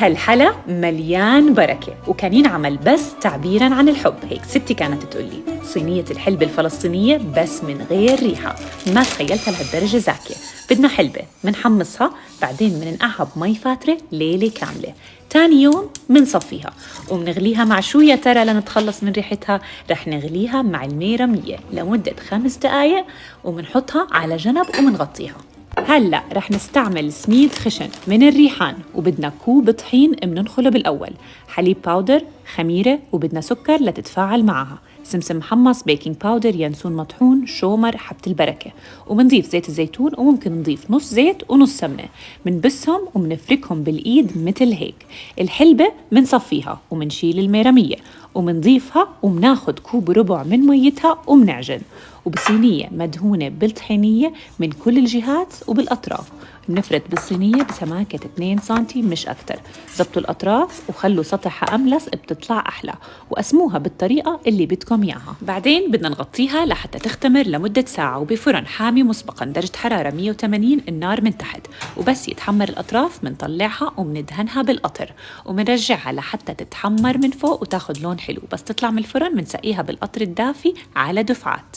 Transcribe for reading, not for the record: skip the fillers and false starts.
هالحلا مليان بركة وكان ينعمل بس تعبيراً عن الحب. هيك ستي كانت تقولي صينية الحلبة الفلسطينية بس من غير ريحة، ما تخيلتها لهالدرجة زاكية. بدنا حلبة منحمصها، بعدين مننقعها بمي فاترة ليلة كاملة، تاني يوم منصفيها ومنغليها مع شو يا ترى لنتخلص من ريحتها؟ رح نغليها مع الميرمية لمدة 5 دقايق ومنحطها على جنب ومنغطيها. هلأ رح نستعمل سميد خشن من الريحان، وبدنا كوب طحين مننخله بالأول، حليب باودر، خميرة، وبدنا سكر لتتفاعل معها، سمسم محمص، بيكنج باودر، ينسون مطحون، شومر، حبة البركة، ومنضيف زيت الزيتون، وممكن نضيف نص زيت ونص سمنة. منبسهم ومنفركهم بالإيد مثل هيك. الحلبة منصفيها ومنشيل الميرمية ومنضيفها ومناخد كوب ربع من ميتها ومنعجن، وبصينية مدهونة بالطحينية من كل الجهات وبالأطراف. بنفرد بالصينية بسماكة 2 سنتي مش أكتر. زبطوا الأطراف وخلوا سطحها أملس، بتطلع أحلى، وقسموها بالطريقة اللي بدكم إياها. بعدين بدنا نغطيها لحتى تختمر لمدة ساعة وبفرن حامي مسبقاً درجة حرارة 180 النار من تحت، وبس يتحمر الأطراف منطلعها ومندهنها بالقطر ومنرجعها لحتى تتحمر من فوق وتاخد لون حلو. بس تطلع من الفرن منسقيها بالقطر الدافي على دفعات.